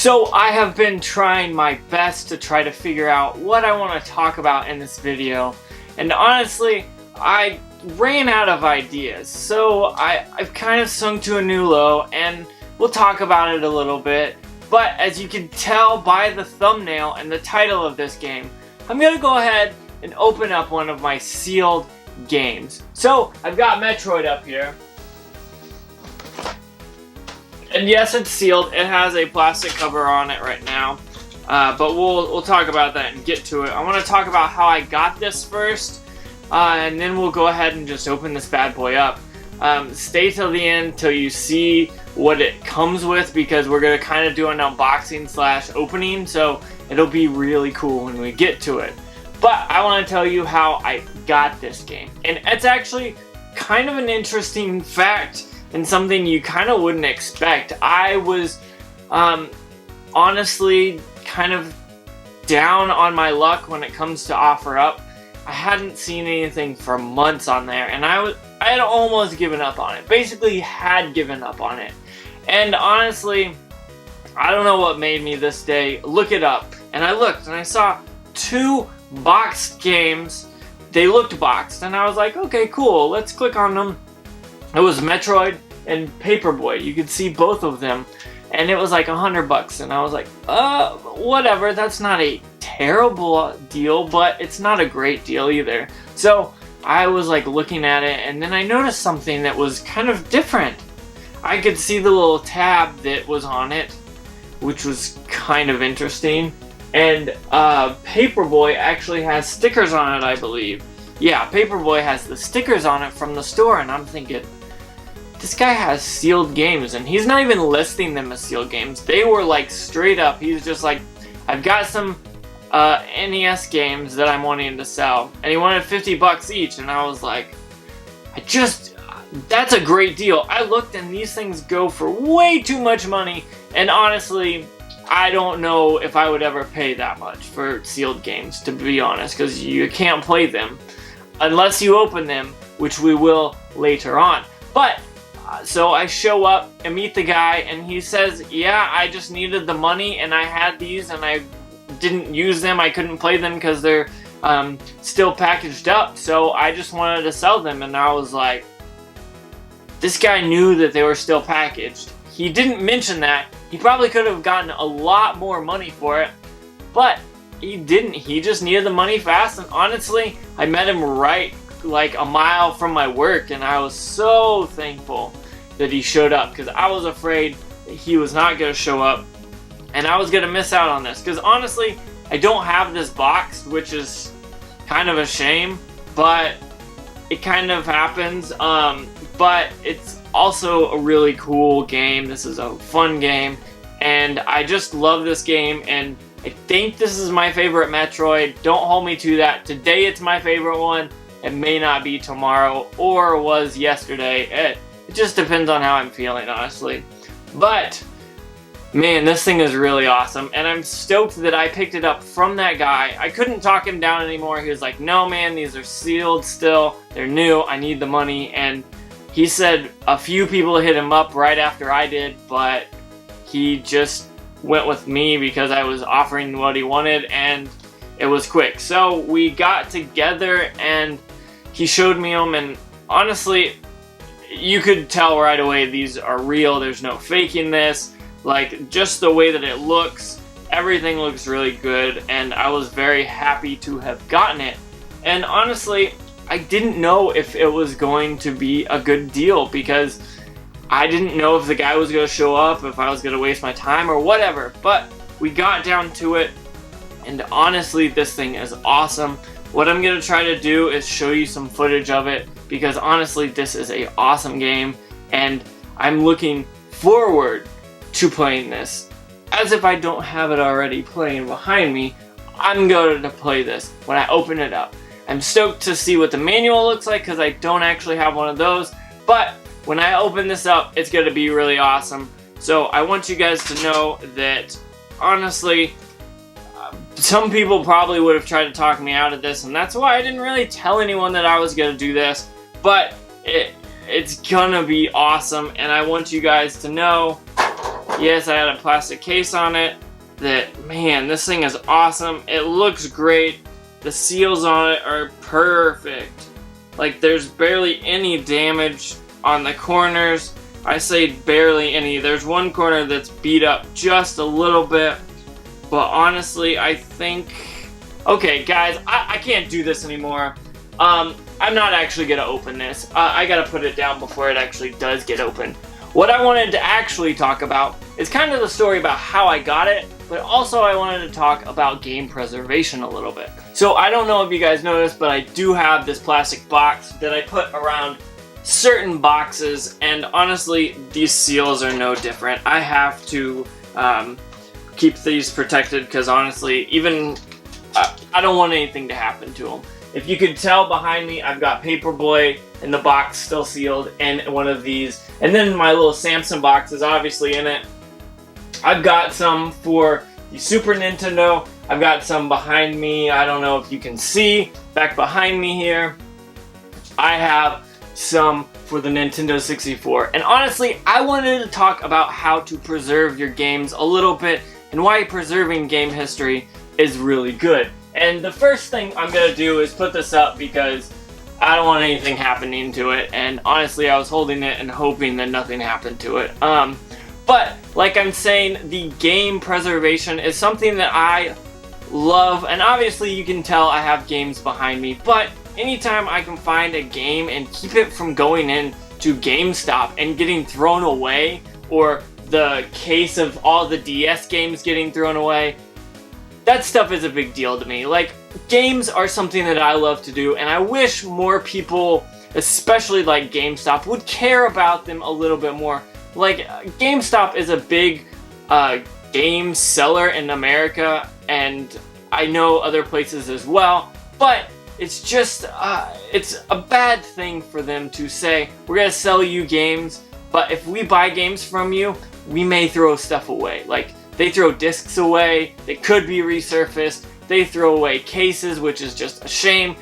So I have been trying my best to try to figure out what I want to talk about in this video, and honestly I ran out of ideas, so I've kind of sunk to a new low, and we'll talk about it a little bit. But as you can tell by the thumbnail and the title of this game, I'm gonna go ahead and open up one of my sealed games. So I've got Metroid up here. And yes, it's sealed. It has a plastic cover on it right now, but we'll talk about that and get to it. I want to talk about how I got this first, and then we'll go ahead and just open this bad boy up. Stay till the end till you see what it comes with, because we're gonna kind of do an unboxing slash opening, so it'll be really cool when we get to it. But I want to tell you how I got this game, and it's actually kind of an interesting fact and something you kind of wouldn't expect. I was honestly kind of down on my luck when it comes to offer up. I hadn't seen anything for months on there, and I had almost given up on it. Basically had given up on it. And honestly, I don't know what made me this day look it up. And I looked and I saw 2 boxed games. They looked boxed, and I was like, okay, cool, let's click on them. It was Metroid and Paperboy. You could see both of them, and it was like $100, and I was like, whatever. That's not a terrible deal, but it's not a great deal either. So I was like looking at it, and then I noticed something that was kind of different. I could see the little tab that was on it, which was kind of interesting. And Paperboy actually has stickers on it, I believe. Yeah, Paperboy has the stickers on it from the store, and I'm thinking, this guy has sealed games, and he's not even listing them as sealed games. They were like straight up, he's just like, I've got some NES games that I'm wanting to sell, and he wanted $50 each, and I was like, that's a great deal. I looked, and these things go for way too much money, and honestly, I don't know if I would ever pay that much for sealed games, to be honest, because you can't play them unless you open them, which we will later on. But so I show up and meet the guy, and he says, yeah, I just needed the money, and I had these, and I didn't use them. I couldn't play them because they're still packaged up, so I just wanted to sell them. And I was like, this guy knew that they were still packaged. He didn't mention that. He probably could have gotten a lot more money for it, but he didn't. He just needed the money fast, and honestly, I met him right like a mile from my work, and I was so thankful that he showed up, because I was afraid that he was not going to show up and I was going to miss out on this, because honestly I don't have this boxed, which is kind of a shame, but it kind of happens. But it's also a really cool game. This is a fun game, and I just love this game, and I think this is my favorite Metroid. Don't hold me to that. Today it's my favorite one. It may not be tomorrow, or was yesterday. It just depends on how I'm feeling, honestly. But man, this thing is really awesome, and I'm stoked that I picked it up from that guy. I couldn't talk him down anymore. He was like, no man, these are sealed still. They're new. I need the money. And he said a few people hit him up right after I did, but he just went with me because I was offering what he wanted, and it was quick. So we got together, and he showed me them, and honestly, you could tell right away these are real. There's no faking this. Like, just the way that it looks, everything looks really good, and I was very happy to have gotten it. And honestly, I didn't know if it was going to be a good deal, because I didn't know if the guy was going to show up, if I was going to waste my time or whatever. But we got down to it, and honestly, this thing is awesome. What I'm going to try to do is show you some footage of it, because honestly, this is an awesome game, and I'm looking forward to playing this. As if I don't have it already playing behind me, I'm going to play this when I open it up. I'm stoked to see what the manual looks like, because I don't actually have one of those, but when I open this up, it's going to be really awesome. So I want you guys to know that, honestly, some people probably would have tried to talk me out of this, and that's why I didn't really tell anyone that I was going to do this, but it's gonna be awesome, and I want you guys to know Yes, I had a plastic case on it. Man, this thing is awesome. It looks great. The seals on it are perfect. Like, there's barely any damage on the corners. I say barely any. There's one corner that's beat up just a little bit. But honestly, I think... Okay, guys, I can't do this anymore. I'm not actually going to open this. I got to put it down before it actually does get open. What I wanted to actually talk about is kind of the story about how I got it, but also I wanted to talk about game preservation a little bit. So I don't know if you guys noticed, but I do have this plastic box that I put around certain boxes, and honestly, these seals are no different. I have to keep these protected because honestly, even I don't want anything to happen to them. If you could tell behind me, I've got Paperboy in the box still sealed and one of these. And then my little Samsung box is obviously in it. I've got some for the Super Nintendo. I've got some behind me. I don't know if you can see. Back behind me here, I have some for the Nintendo 64. And honestly, I wanted to talk about how to preserve your games a little bit and why preserving game history is really good. And the first thing I'm going to do is put this up because I don't want anything happening to it. And honestly, I was holding it and hoping that nothing happened to it. But like I'm saying, the game preservation is something that I love. And obviously you can tell I have games behind me. But anytime I can find a game and keep it from going into Gamestop and getting thrown away, or the case of all the DS games getting thrown away, that stuff is a big deal to me. Like, games are something that I love to do, and I wish more people, especially like GameStop, would care about them a little bit more. Like, GameStop is a big game seller in America, and I know other places as well, but it's just, it's a bad thing for them to say, we're gonna sell you games, but if we buy games from you, we may throw stuff away. Like, they throw discs away, they could be resurfaced, they throw away cases, which is just a shame.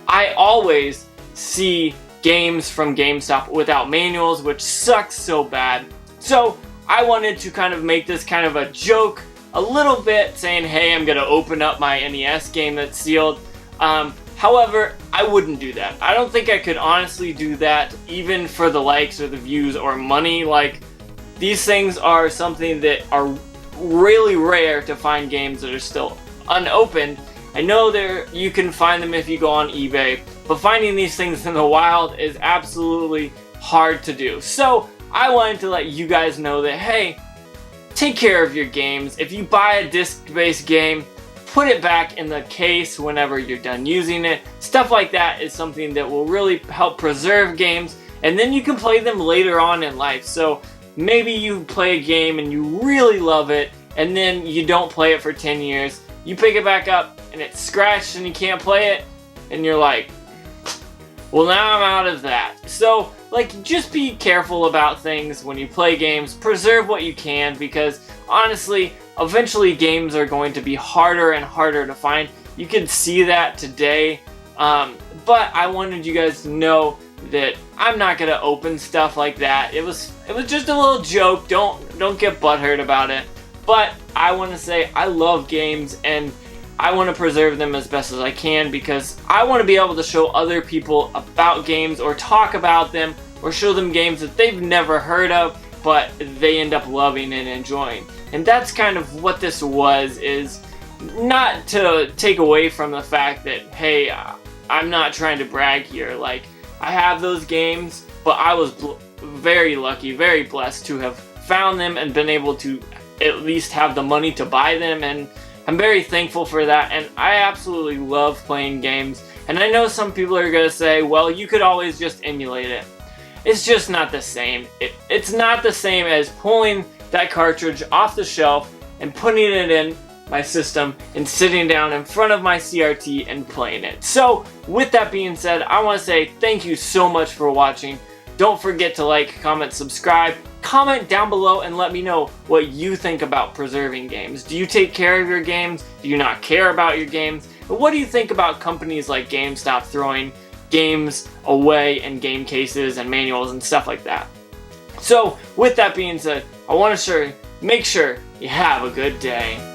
I always see games from GameStop without manuals, which sucks so bad. So I wanted to kind of make this kind of a joke a little bit, saying, hey, I'm gonna open up my NES game that's sealed. However, I wouldn't do that. I don't think I could honestly do that, even for the likes or the views or money. Like, these things are something that are really rare to find games that are still unopened. I know you can find them if you go on eBay, but finding these things in the wild is absolutely hard to do. So I wanted to let you guys know that, hey, take care of your games. If you buy a disc-based game, put it back in the case whenever you're done using it. Stuff like that is something that will really help preserve games, and then you can play them later on in life. So maybe you play a game and you really love it, and then you don't play it for 10 years. You pick it back up and it's scratched and you can't play it, and you're like, well, now I'm out of that. So, like, just be careful about things when you play games. Preserve what you can, because honestly, eventually games are going to be harder and harder to find. You can see that today, but I wanted you guys to know that I'm not gonna open stuff like that. It was just a little joke. Don't get butthurt about it. But I want to say I love games, and I want to preserve them as best as I can, because I want to be able to show other people about games, or talk about them, or show them games that they've never heard of, but they end up loving and enjoying. And that's kind of what this was, is not to take away from the fact that, hey, I'm not trying to brag here. Like, I have those games, but I was very lucky, very blessed to have found them and been able to at least have the money to buy them, and I'm very thankful for that. And I absolutely love playing games. And I know some people are going to say, well, you could always just emulate it. It's just not the same. It's not the same as pulling that cartridge off the shelf and putting it in my system and sitting down in front of my CRT and playing it. So with that being said, I want to say thank you so much for watching. Don't forget to like, comment, subscribe. Comment down below and let me know what you think about preserving games. Do you take care of your games? Do you not care about your games? And what do you think about companies like GameStop throwing games away in game cases and manuals and stuff like that? So with that being said, I want to make sure you have a good day.